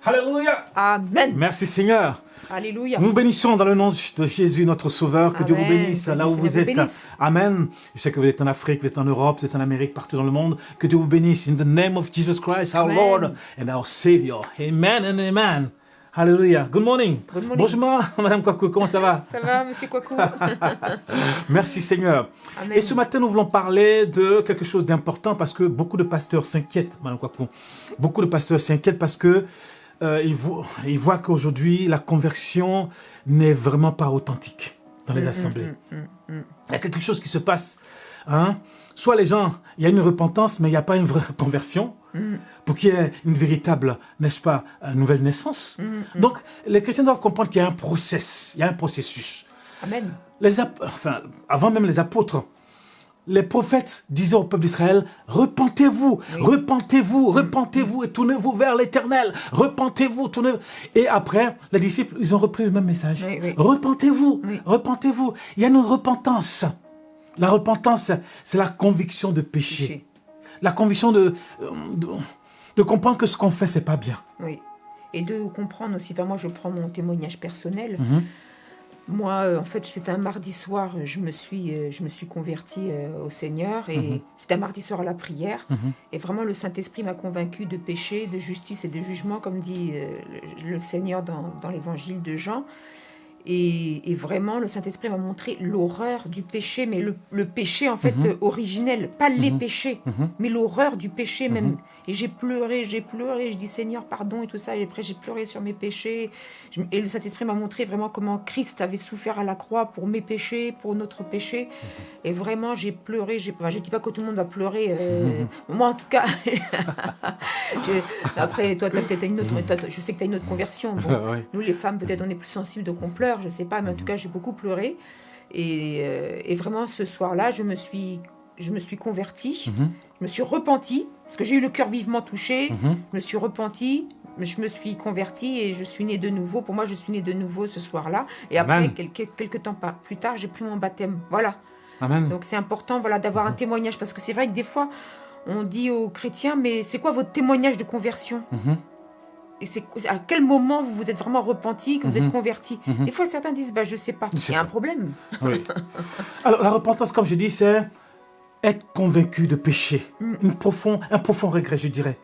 Alléluia. Amen. Merci Seigneur. Alléluia. Nous vous bénissons dans le nom de Jésus, notre Sauveur. Que Dieu vous bénisse là où vous êtes. Amen. Je sais que vous êtes en Afrique, vous êtes en Europe, vous êtes en Amérique, partout dans le monde. Que Dieu vous bénisse. In the name of Jesus Christ, our Lord and our Savior. Amen and amen. Alléluia. Good morning. Good morning. Bonjour, Madame Kwaku, comment ça va? Ça va, Monsieur Kwaku? Merci Seigneur. Amen. Et ce matin, nous voulons parler de quelque chose d'important parce que beaucoup de pasteurs s'inquiètent, Madame Kwaku. Beaucoup de pasteurs s'inquiètent parce que ils voient qu'aujourd'hui, la conversion n'est vraiment pas authentique dans les assemblées. Il y a quelque chose qui se passe. Hein? Soit les gens, il y a une repentance, mais il n'y a pas une vraie conversion. Pour qu'il y ait une véritable, n'est-ce pas, nouvelle naissance. Donc, les chrétiens doivent comprendre qu'il y a un process, il y a un processus. Amen. Avant même les apôtres, les prophètes disaient au peuple d'Israël, repentez-vous, repentez-vous, repentez-vous et tournez-vous vers l'Éternel. Repentez-vous, tournez-vous. Et après, les disciples, ils ont repris le même message. Repentez-vous, repentez-vous. Il y a une repentance. La repentance, c'est la conviction de péché. La conviction de comprendre que ce qu'on fait, c'est pas bien. Oui. Et de comprendre aussi, moi je prends mon témoignage personnel. Moi, en fait, c'était un mardi soir, je me suis convertie au Seigneur et c'était un mardi soir à la prière. Et vraiment, le Saint-Esprit m'a convaincue de péché, de justice et de jugement, comme dit le Seigneur dans l'évangile de Jean. Et vraiment, le Saint-Esprit m'a montré l'horreur du péché, mais le péché, en fait, originel. Pas les péchés, mais l'horreur du péché même. Et j'ai pleuré, je dis Seigneur, pardon et tout ça. Et après, j'ai pleuré sur mes péchés. Et le Saint-Esprit m'a montré vraiment comment Christ avait souffert à la croix pour mes péchés, pour notre péché. Et vraiment, j'ai pleuré. Je ne dis pas que tout le monde va pleurer. Moi, en tout cas. Après, toi, tu as peut-être une autre. Je sais que tu as une autre conversion. Bon, nous, les femmes, peut-être, on est plus sensibles, donc on pleure. Je ne sais pas, mais en tout cas, j'ai beaucoup pleuré. Et vraiment, ce soir-là, je me suis convertie. Je me suis repentie, parce que j'ai eu le cœur vivement touché. Je me suis repentie. Je me suis convertie et je suis née de nouveau. Pour moi, je suis née de nouveau ce soir-là. Et après, quelques temps plus tard, j'ai pris mon baptême. Voilà. Amen. Donc, c'est important d'avoir un témoignage. Parce que c'est vrai que des fois, on dit aux chrétiens, mais c'est quoi votre témoignage de conversion? Et c'est à quel moment vous vous êtes vraiment repenti, que vous êtes converti? Des fois, certains disent, je ne sais pas. Il y a un problème. Oui. Alors, la repentance, comme je dis, c'est être convaincu de péché. Un profond regret, je dirais.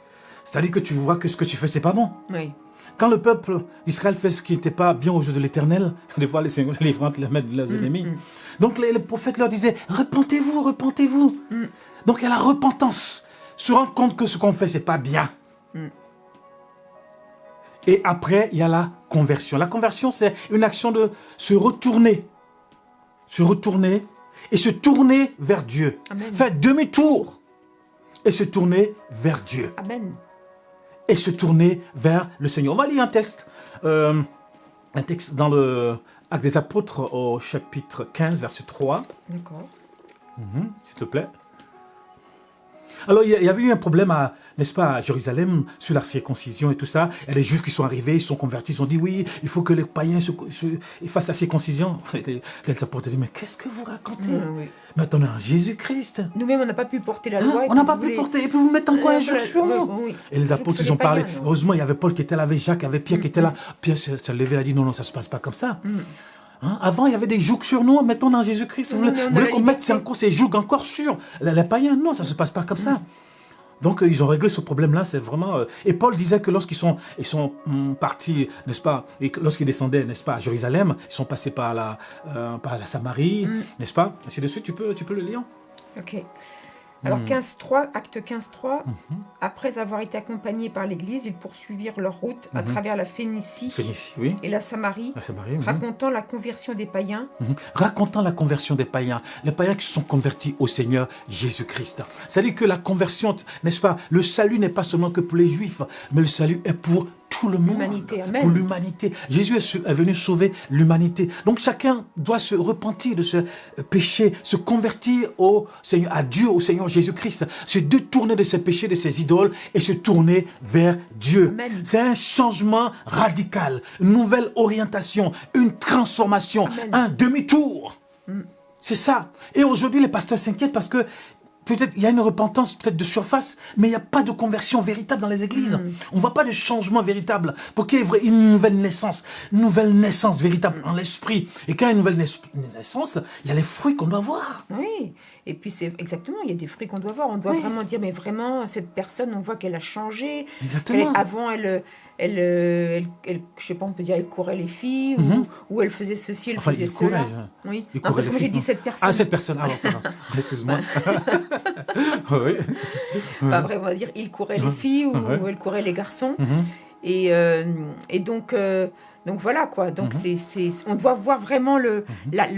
C'est-à-dire que tu vois que ce que tu fais, c'est pas bon. Oui. Quand le peuple d'Israël fait ce qui n'était pas bien aux yeux de l'Éternel, des fois, les Seigneurs les les mettent de leurs ennemis. Donc, les prophètes leur disaient, repentez-vous, repentez-vous. Donc, il y a la repentance. Se rendre compte que ce qu'on fait, c'est pas bien. Et après, il y a la conversion. La conversion, c'est une action de se retourner. Se retourner et se tourner vers Dieu. Amen. Faire demi-tour et se tourner vers Dieu. Amen. Et se tourner vers le Seigneur. On va lire un texte dans le Actes des Apôtres au chapitre 15, verset 3. D'accord. S'il te plaît. Alors, il y avait eu un problème, n'est-ce pas, à Jérusalem, sur la circoncision et tout ça. Il y a des Juifs qui sont arrivés, ils sont convertis, ils ont dit, oui, il faut que les païens fassent la circoncision. Les apôtres ont dit, mais qu'est-ce que vous racontez? Mais attendez, Jésus-Christ. Nous-mêmes, on n'a pas pu porter la loi. On n'a pas pu porter, et puis vous mettez encore un jour sur nous. Et les apôtres, ils ont parlé. Heureusement, il y avait Paul qui était là, avec Jacques, il y avait Pierre qui était là. Pierre s'est levé, il a dit, non, ça ne se passe pas comme ça. Avant, il y avait des jougs sur nous, mettons dans Jésus-Christ. Vous voulez qu'on mette encore ces jougs encore sur les païens? Non, ça ne se passe pas comme ça. Donc, ils ont réglé ce problème-là, c'est vraiment... Et Paul disait que lorsqu'ils sont partis, n'est-ce pas, et lorsqu'ils descendaient, n'est-ce pas, à Jérusalem, ils sont passés par la Samarie, n'est-ce pas? Ainsi de suite, tu peux le lire. Ok. Alors, 15.3, acte 15.3, après avoir été accompagnés par l'Église, ils poursuivirent leur route à travers la Phénicie et la Samarie, racontant la conversion des païens. Racontant la conversion des païens, les païens qui se sont convertis au Seigneur Jésus-Christ. C'est-à-dire que la conversion, n'est-ce pas, le salut n'est pas seulement que pour les Juifs, mais le salut est pour tout le monde, pour l'humanité. Jésus est venu sauver l'humanité. Donc chacun doit se repentir de ce péché, se convertir au Seigneur, à Dieu, au Seigneur Jésus-Christ, se détourner de ses péchés, de ses idoles et se tourner vers Dieu. C'est un changement radical, une nouvelle orientation, une transformation, un demi-tour. C'est ça. Et aujourd'hui, les pasteurs s'inquiètent parce que peut-être il y a une repentance peut-être de surface, mais il n'y a pas de conversion véritable dans les églises. On ne voit pas de changement véritable. Pour qu'il y ait une nouvelle naissance véritable en l'esprit. Et quand il y a une nouvelle naissance, il y a les fruits qu'on doit voir. Oui, et puis c'est exactement, il y a des fruits qu'on doit voir. On doit vraiment dire, mais vraiment, cette personne, on voit qu'elle a changé. Exactement. Avant, elle, je sais pas, on peut dire, elle courait les filles, ou elle faisait ceci, elle faisait cela. Oui. Il non, parce que moi, j'ai dit cette personne. Ah, cette personne, pardon. Excuse-moi. Oui. Pas vrai, on va dire, il courait les filles, ou elle courait les garçons. Et donc voilà quoi. Donc on doit voir vraiment le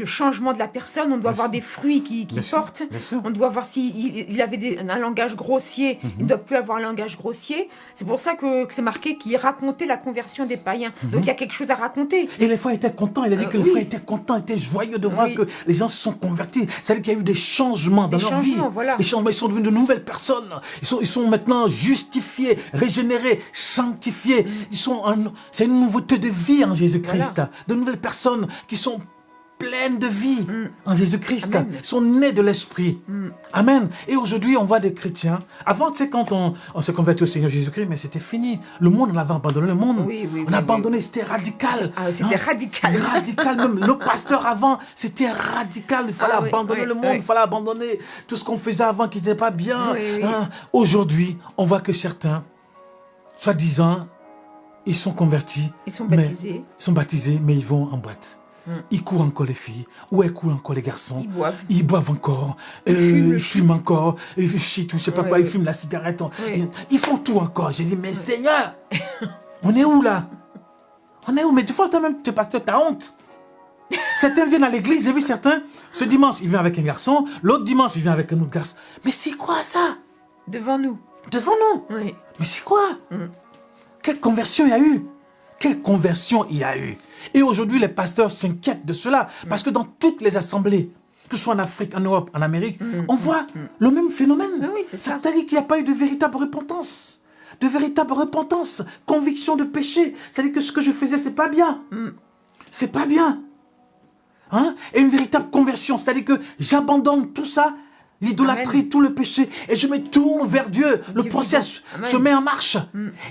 changement de la personne. On doit voir des fruits qui portent. On doit voir s'il avait un langage grossier. Il ne doit plus avoir un langage grossier. C'est pour ça que c'est marqué qu'il racontait la conversion des païens. Donc il y a quelque chose à raconter. Et les frères étaient contents. Il a dit que les frères étaient contents, étaient joyeux de voir que les gens se sont convertis. C'est-à-dire qu'il y a eu des changements dans leur vie. Voilà. Les changements, ils sont devenus de nouvelles personnes. Ils sont maintenant justifiés, régénérés, sanctifiés. C'est une nouveauté de vie en Jésus-Christ. Voilà. De nouvelles personnes qui sont pleines de vie en Jésus-Christ. Ils sont nés de l'Esprit. Amen. Et aujourd'hui, on voit des chrétiens. Avant, tu sais, quand on s'est converti au Seigneur Jésus-Christ, mais c'était fini. Le monde, on avait abandonné le monde. On a abandonné, c'était radical. C'était radical. Radical même. Nos pasteurs avant, c'était radical. Il fallait abandonner le monde. Il fallait abandonner tout ce qu'on faisait avant qui n'était pas bien. Aujourd'hui, on voit que certains, soi-disant, ils sont convertis. Ils sont baptisés. Mais ils vont en boîte. Ils courent encore les filles, ou elles courent encore les garçons. Ils boivent encore, ils fument encore, ils chient, je sais pas quoi, ils fument la cigarette. Ils font tout encore. J'ai dit, mais Seigneur, on est où là? On est où? Mais des fois, toi-même, tu es pasteur, t'as honte. Certains viennent à l'église, j'ai vu certains, ce dimanche, il vient avec un garçon, l'autre dimanche, il vient avec un autre garçon. Mais c'est quoi ça? Devant nous. Oui. Mais c'est quoi? Quelle conversion il y a eu? Quelle conversion il y a eu? Et aujourd'hui, les pasteurs s'inquiètent de cela. Parce que dans toutes les assemblées, que ce soit en Afrique, en Europe, en Amérique, on voit le même phénomène. Oui, c'est ça. C'est-à-dire qu'il n'y a pas eu de véritable repentance. De véritable repentance. Conviction de péché. C'est-à-dire que ce que je faisais, c'est pas bien. C'est pas bien. Hein? Et une véritable conversion. C'est-à-dire que j'abandonne tout ça, l'idolâtrie, tout le péché, et je me tourne vers Dieu. Le processus se met en marche.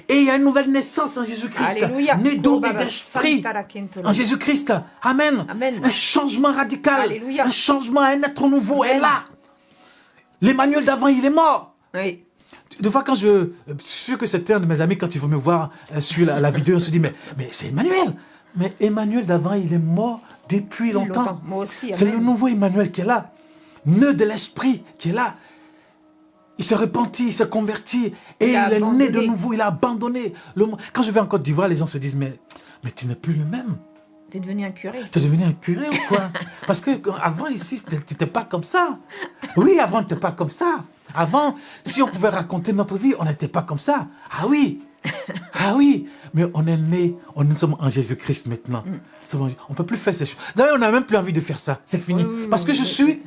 Et il y a une nouvelle naissance en Jésus-Christ. Né d'eau et d'esprit en Jésus-Christ. Amen. Un changement radical. Alléluia. Un changement, un être nouveau est là. L'Emmanuel d'avant, il est mort. Oui. Des fois, quand je suis sûr que c'était un de mes amis, quand ils vont me voir sur la vidéo, on se dit, mais c'est Emmanuel. Mais Emmanuel d'avant, il est mort depuis longtemps. Moi aussi. C'est le nouveau Emmanuel qui est là. Nœud de l'esprit qui est là. Il se repentit, il se convertit et il est né de nouveau, il a abandonné le monde. Quand je vais en Côte d'Ivoire, les gens se disent, mais tu n'es plus le même. Tu es devenu un curé. Tu es devenu un curé ou quoi? Parce que avant ici, tu n'étais pas comme ça. Oui, avant, tu n'étais pas comme ça. Avant, si on pouvait raconter notre vie, on n'était pas comme ça. Ah oui. Mais on est né, nous sommes en Jésus-Christ maintenant. On ne peut plus faire ces choses. D'ailleurs, on n'a même plus envie de faire ça. C'est fini. Parce que je suis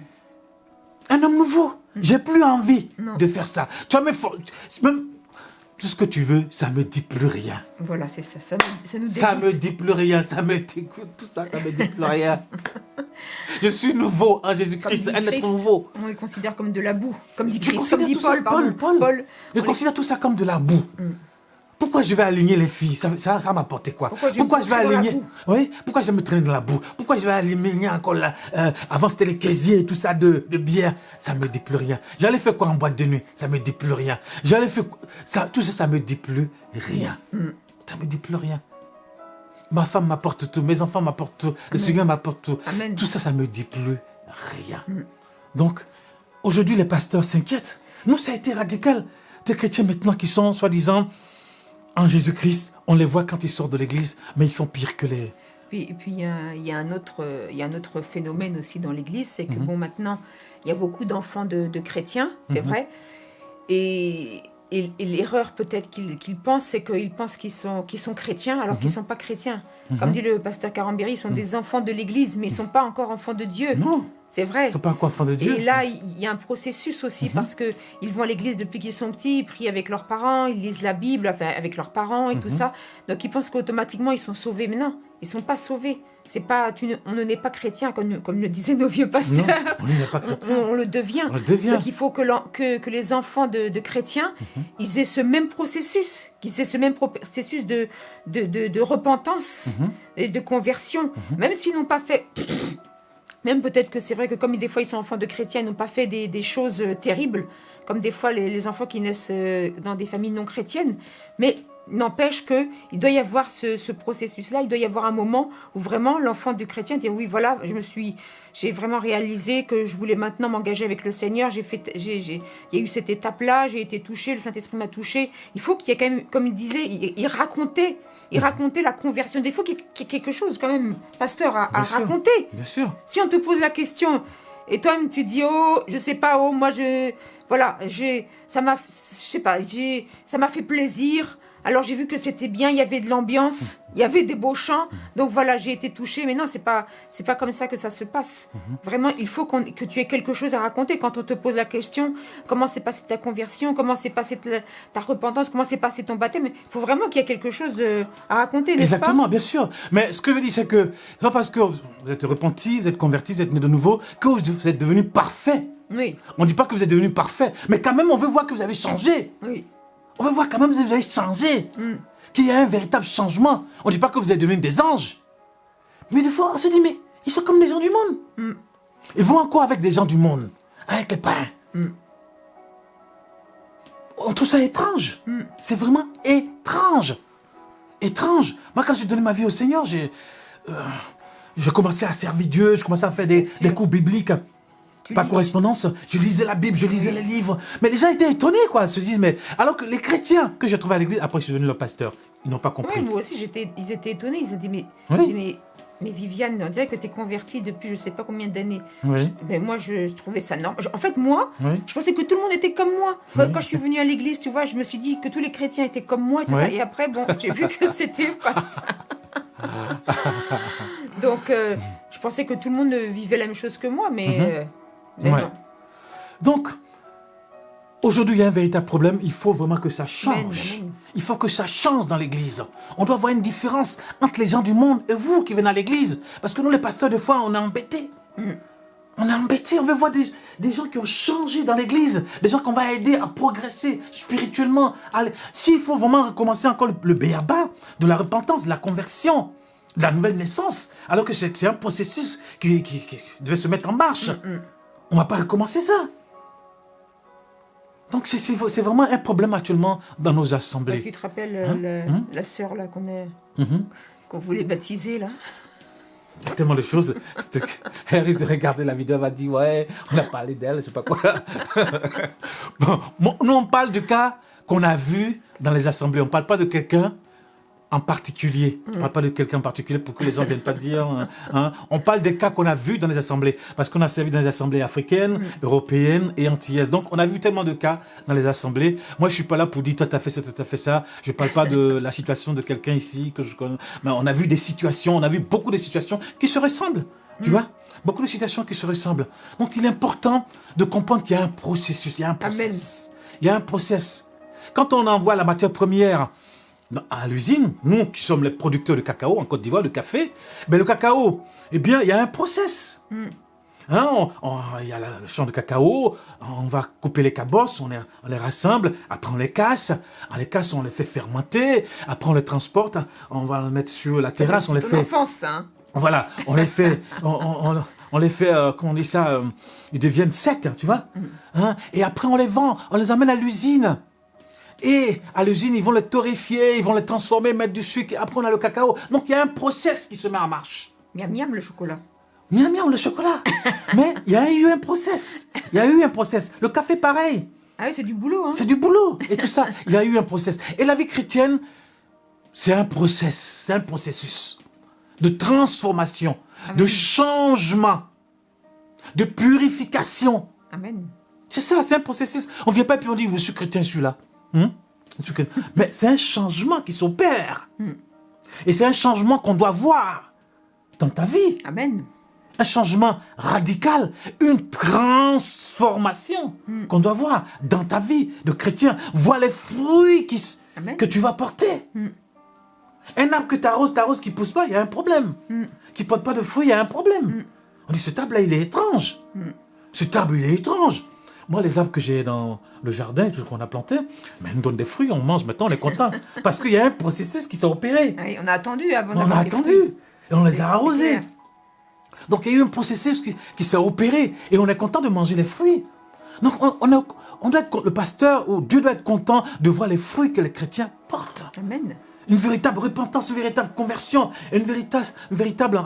un homme nouveau. J'ai plus envie de faire ça. Tu vois, même tout ce que tu veux, ça me dit plus rien. Voilà, c'est ça. Ça nous dégoûte. Ça me dit plus rien. Ça me dégoûte. Tout ça, ça me dit plus rien. Je suis nouveau en Jésus-Christ, un être nouveau. On le considère comme de la boue. Comme dit Christ, comme dit Paul. Je considère tout ça comme de la boue. Pourquoi je vais aligner les filles? Ça m'a apporté quoi? Pourquoi je vais aligner? Oui. Pourquoi je vais me traîner dans la boue? Pourquoi je vais aligner encore là? Avant c'était les casiers et tout ça de bière. Ça me dit plus rien. J'allais faire quoi en boîte de nuit? Ça me dit plus rien. J'allais faire ça, tout ça, ça me dit plus rien. Ça me dit plus rien. Ma femme m'apporte tout, mes enfants m'apportent tout, le Seigneur m'apporte tout. Amen. Tout ça, ça me dit plus rien. Donc aujourd'hui les pasteurs s'inquiètent. Nous ça a été radical. Des chrétiens maintenant qui sont soi-disant en Jésus-Christ, on les voit quand ils sortent de l'église, mais ils font pire que les... Et puis il y a un autre phénomène aussi dans l'église, c'est que maintenant, il y a beaucoup d'enfants de chrétiens, c'est vrai, et l'erreur peut-être qu'ils pensent, c'est qu'ils pensent qu'ils sont chrétiens alors qu'ils ne sont pas chrétiens. Comme dit le pasteur Carambéry, ils sont des enfants de l'église, mais ils ne sont pas encore enfants de Dieu. Non. C'est vrai. Ils ne sont pas encore enfants de Dieu. Et là, il y a un processus aussi, parce qu'ils vont à l'église depuis qu'ils sont petits, ils prient avec leurs parents, ils lisent la Bible avec leurs parents et tout ça. Donc ils pensent qu'automatiquement, ils sont sauvés. Mais non, ils ne sont pas sauvés. C'est pas, on ne n'est pas chrétien, comme le disaient nos vieux pasteurs. Non, on n'est pas chrétien. On le devient. On le devient. Donc il faut que les enfants de chrétiens, ils aient ce même processus, de repentance et de conversion. Même s'ils n'ont pas fait... Même peut-être que c'est vrai que comme des fois ils sont enfants de chrétiens, ils n'ont pas fait des choses terribles, comme des fois les enfants qui naissent dans des familles non chrétiennes. Mais n'empêche qu'il doit y avoir ce processus-là, il doit y avoir un moment où vraiment l'enfant du chrétien dit oui, voilà, j'ai vraiment réalisé que je voulais maintenant m'engager avec le Seigneur, il y a eu cette étape-là, j'ai été touché, le Saint-Esprit m'a touché. Il faut qu'il y ait quand même, comme il disait, il racontait la conversion. Des fois qu'il y ait quelque chose quand même, pasteur, à raconter. Bien sûr. Si on te pose la question et toi-même tu dis oh, je sais pas, oh, moi ça m'a fait plaisir. Alors j'ai vu que c'était bien, il y avait de l'ambiance, il y avait des beaux chants, donc voilà, j'ai été touchée. Mais non, c'est pas comme ça que ça se passe. Vraiment, il faut que tu aies quelque chose à raconter quand on te pose la question, comment s'est passée ta conversion, comment s'est passée ta repentance, comment s'est passé ton baptême. Il faut vraiment qu'il y ait quelque chose à raconter, n'est-ce pas? Exactement, bien sûr. Mais ce que je dis, c'est que c'est pas parce que vous êtes repenti, vous êtes converti, vous êtes né de nouveau, que vous êtes devenu parfait. Oui. On ne dit pas que vous êtes devenu parfait, mais quand même, on veut voir que vous avez changé. Oui. On veut voir quand même que vous avez changé, qu'il y a un véritable changement. On ne dit pas que vous êtes devenus des anges. Mais des fois, on se dit, mais ils sont comme les gens du monde. Ils vont encore avec des gens du monde, avec les païens. On trouve ça étrange. C'est vraiment étrange. Étrange. Moi, quand j'ai donné ma vie au Seigneur, j'ai commencé à servir Dieu, je commençais à faire des cours bibliques. Par correspondance, je lisais la Bible, je lisais les livres. Mais les gens étaient étonnés, quoi. Ils se disent, mais alors que les chrétiens que j'ai trouvés à l'église, après je suis devenu leur pasteur, ils n'ont pas compris. Oui, moi aussi, ils étaient étonnés. Ils ont dit, mais Viviane, on dirait que tu es convertie depuis je ne sais pas combien d'années. Oui. Ben, moi, je trouvais ça normal. En fait, moi, je pensais que tout le monde était comme moi. Quand je suis venue à l'église, tu vois, je me suis dit que tous les chrétiens étaient comme moi. Et, tout ça. Et après, bon, j'ai vu que c'était pas ça. Donc, je pensais que tout le monde vivait la même chose que moi, mais... non. Donc, aujourd'hui, il y a un véritable problème. Il faut vraiment que ça change. Amen. Il faut que ça change dans l'église. On doit voir une différence entre les gens du monde et vous qui venez à l'église. Parce que nous, les pasteurs, des fois, on est embêtés. On est embêtés. On veut voir des gens qui ont changé dans l'église. Des gens qu'on va aider à progresser spirituellement. S'il faut vraiment recommencer encore le béaba de la repentance, de la conversion, de la nouvelle naissance, alors que c'est un processus qui devait se mettre en marche. On ne va pas recommencer ça. Donc, c'est vraiment un problème actuellement dans nos assemblées. Tu te rappelles la sœur là qu'on voulait baptiser là? Il y a tellement de choses. Elle risque de regarder la vidéo, elle va dire, ouais, on a parlé d'elle, je sais pas quoi. Bon, nous, on parle de cas qu'on a vus dans les assemblées. On ne parle pas de quelqu'un en particulier. On ne parle pas de quelqu'un en particulier pour que les gens ne viennent pas dire... On parle des cas qu'on a vus dans les assemblées. Parce qu'on a servi dans les assemblées africaines, européennes et antillaises. Donc, on a vu tellement de cas dans les assemblées. Moi, je ne suis pas là pour dire, toi, tu as fait ça, toi, tu as fait ça. Je ne parle pas de la situation de quelqu'un ici que je connais. Mais on a vu des situations, on a vu beaucoup de situations qui se ressemblent. Tu vois? Beaucoup de situations qui se ressemblent. Donc, il est important de comprendre qu'il y a un processus, il y a un process. Amen. Il y a un process. Quand on envoie la matière première à l'usine, nous qui sommes les producteurs de cacao en Côte d'Ivoire, de café, ben le cacao, eh bien, il y a un process. Il y a le champ de cacao, on va couper les cabosses, on les rassemble, après on les casse, on les fait fermenter, après on les transporte, on va les mettre sur la terrasse, on les fait... Enfance, hein. Voilà, on les fait, on les fait, comment on dit ça, ils deviennent secs, tu vois. Et après on les vend, on les amène à l'usine. Et à l'usine, ils vont les torréfier, ils vont les transformer, mettre du sucre. Après, on a le cacao. Donc, il y a un process qui se met en marche. Miam miam le chocolat. Miam miam le chocolat. Mais il y a eu un process. Il y a eu un process. Le café, pareil. Ah oui, c'est du boulot. Hein. C'est du boulot. Et tout ça, il y a eu un process. Et la vie chrétienne, c'est un process. C'est un processus de transformation, de changement, de purification. Amen. C'est ça, c'est un processus. On ne vient pas et puis on dit, je suis chrétien, je suis là. Mais c'est un changement qui s'opère. Et c'est un changement qu'on doit voir dans ta vie. Amen. un changement radical, une transformation qu'on doit voir dans ta vie de chrétien. Vois les fruits que tu vas porter. Un arbre que tu arroses qui ne pousse pas, il y a un problème. Qui ne porte pas de fruits, il y a un problème. On dit, cet arbre-là, il est étrange. Cet arbre, il est étrange. Moi, les arbres que j'ai dans le jardin, tout ce qu'on a planté, mais ils nous donnent des fruits, on mange, maintenant on est content. Parce qu'il y a un processus qui s'est opéré. Oui, on a attendu avant On a attendu. Et on les a arrosés. Donc, il y a eu un processus qui s'est opéré. Et on est content de manger les fruits. Donc, on doit être, le pasteur ou Dieu doit être content de voir les fruits que les chrétiens portent. Amen. Une véritable repentance, une véritable conversion, une véritable,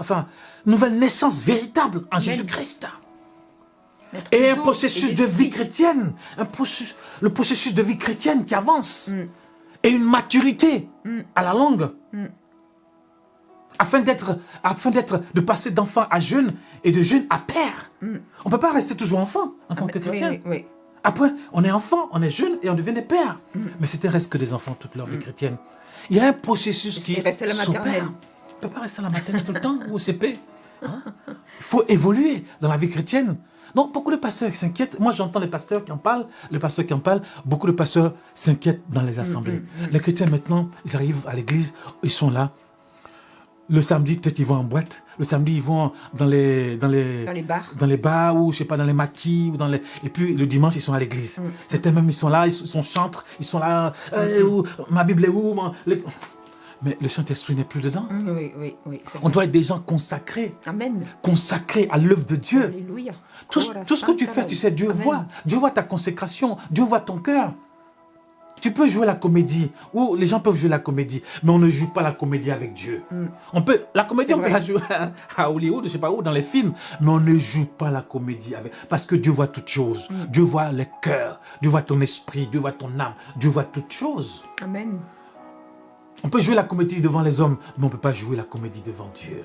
nouvelle naissance véritable en Jésus-Christ. Et un processus de vie chrétienne, le processus de vie chrétienne qui avance. Et une maturité à la longue. Afin de passer d'enfant à jeune et de jeune à père. On ne peut pas rester toujours enfant en tant que chrétien. Oui. Après, on est enfant, on est jeune et on devient des pères. Mais c'était reste que des enfants toute leur vie chrétienne. Il y a un processus qui reste à la maternelle. On ne peut pas rester à la maternelle tout le temps ou au CP. Il faut évoluer dans la vie chrétienne. Donc, beaucoup de pasteurs s'inquiètent. Moi, j'entends les pasteurs qui en parlent, beaucoup de pasteurs s'inquiètent dans les assemblées. Les chrétiens, maintenant, ils arrivent à l'église, ils sont là. Le samedi, peut-être ils vont en boîte. Le samedi, ils vont dans les bars. Dans les bars ou, je sais pas, dans les maquis. Et puis, le dimanche, ils sont à l'église. Certains même, ils sont là, ils sont chantres, ils sont là. Ma Bible est où Mais le Saint-Esprit n'est plus dedans. Oui. On doit être des gens consacrés. Amen. Consacrés à l'œuvre de Dieu. Alléluia. Tout ce que tu fais, tu sais, Dieu voit. Dieu voit ta consécration. Dieu voit ton cœur. Tu peux jouer la comédie, ou les gens peuvent jouer la comédie, mais on ne joue pas la comédie avec Dieu. La comédie, on peut la jouer à Hollywood, je ne sais pas où, dans les films, mais on ne joue pas la comédie avec, parce que Dieu voit toutes choses. Dieu voit les cœurs, Dieu voit ton esprit, Dieu voit ton âme, Dieu voit toutes choses. Amen. On peut jouer la comédie devant les hommes, mais on ne peut pas jouer la comédie devant Dieu.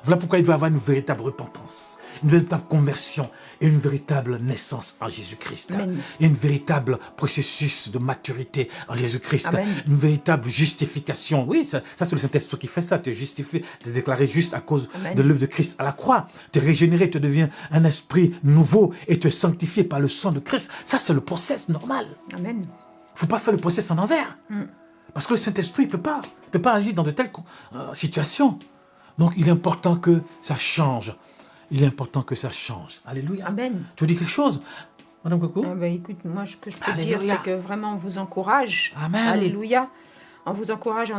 Voilà pourquoi il doit y avoir une véritable repentance, une véritable conversion et une véritable naissance en Jésus-Christ. Et une véritable processus de maturité en Jésus-Christ. Une véritable justification. Oui, ça c'est le Saint-Esprit qui fait ça. Tu es justifié, tu es déclaré juste à cause de l'œuvre de Christ à la croix. Tu es régénéré, tu deviens un esprit nouveau et tu es sanctifié par le sang de Christ. Ça, c'est le process normal. Amen. Il ne faut pas faire le process en envers. Parce que le Saint-Esprit ne peut pas agir dans de telles situations. Donc, il est important que ça change. Il est important que ça change. Alléluia. Amen. Tu veux dire quelque chose, Madame Coco? Écoute, moi, ce que je peux dire, c'est que vraiment, on vous encourage. Amen. Alléluia. On vous encourage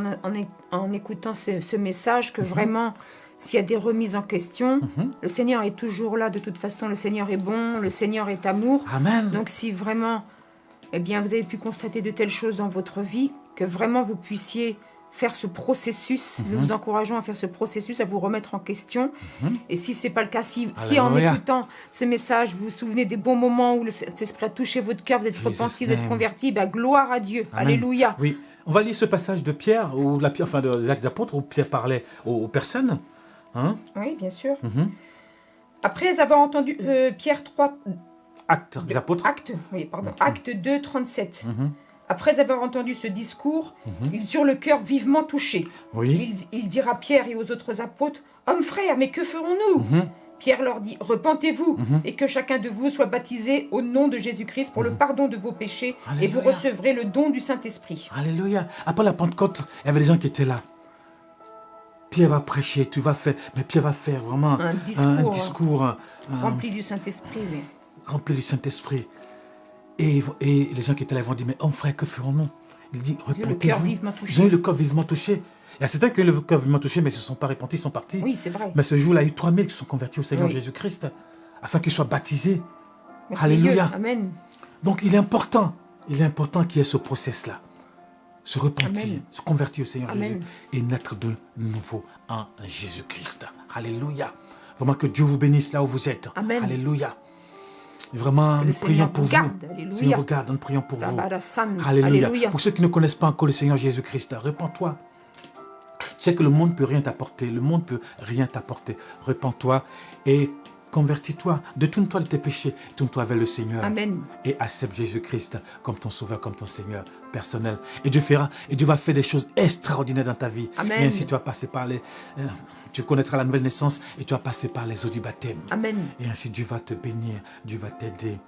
en écoutant ce message que vraiment, s'il y a des remises en question, le Seigneur est toujours là. De toute façon, le Seigneur est bon, le Seigneur est amour. Amen. Donc, si vraiment, vous avez pu constater de telles choses dans votre vie, que vraiment vous puissiez faire ce processus, nous vous encourageons à faire ce processus, à vous remettre en question. Et si ce n'est pas le cas, si en écoutant ce message, vous vous souvenez des bons moments où le Saint-Esprit a touché votre cœur, vous êtes repenti, vous êtes converti, gloire à Dieu. Amen. Alléluia. Oui, on va lire ce passage de Pierre, des Actes d'Apôtres, où Pierre parlait aux personnes. Oui, bien sûr. Après avoir entendu Pierre 3... Actes des Apôtres. Acte 2, 37. Après avoir entendu ce discours, ils eurent le cœur vivement touché. Il dira à Pierre et aux autres apôtres, « Hommes frères, mais que ferons-nous » Pierre leur dit, « Repentez-vous et que chacun de vous soit baptisé au nom de Jésus-Christ pour le pardon de vos péchés et vous recevrez le don du Saint-Esprit. » Alléluia. Après la Pentecôte, il y avait des gens qui étaient là. Pierre va prêcher, mais Pierre va faire vraiment un discours rempli du Saint-Esprit. Oui. Rempli du Saint-Esprit. Et les gens qui étaient là vont dire, mais homme frère, que ferons-nous? Il dit, repentez-vous. Ils ont eu le cœur vivement touché. Il y a certains qui ont eu le cœur vivement touché, mais ils ne se sont pas repentis, ils sont partis. Oui, c'est vrai. Mais ce jour-là, il y a eu 3000 qui sont convertis au Seigneur Jésus-Christ, afin qu'ils soient baptisés. Alléluia. Amen. Donc, il est important qu'il y ait ce process-là. Se repentir, se convertir au Seigneur Jésus et naître de nouveau en Jésus-Christ. Alléluia. Vraiment que Dieu vous bénisse là où vous êtes. Amen. Alléluia. Et vraiment, nous prions pour vous. Alléluia. Seigneur, regarde, nous prions pour vous. Alléluia. Pour ceux qui ne connaissent pas encore le Seigneur Jésus-Christ, répands-toi. Tu sais que le monde ne peut rien t'apporter. Le monde ne peut rien t'apporter. Répands-toi et convertis-toi, détourne-toi de tes péchés, tourne-toi vers le Seigneur. Amen. Et accepte Jésus-Christ comme ton sauveur, comme ton Seigneur personnel. Et Dieu va faire des choses extraordinaires dans ta vie. Amen. Et ainsi tu vas passer par tu connaîtras la nouvelle naissance et tu vas passer par les eaux du baptême. Amen. Et ainsi Dieu va te bénir, Dieu va t'aider.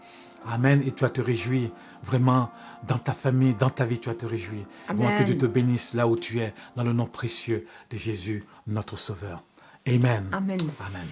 Amen. Et tu vas te réjouir vraiment dans ta famille, dans ta vie, tu vas te réjouir. Vraiment que Dieu te bénisse là où tu es, dans le nom précieux de Jésus, notre Sauveur. Amen. Amen. Amen.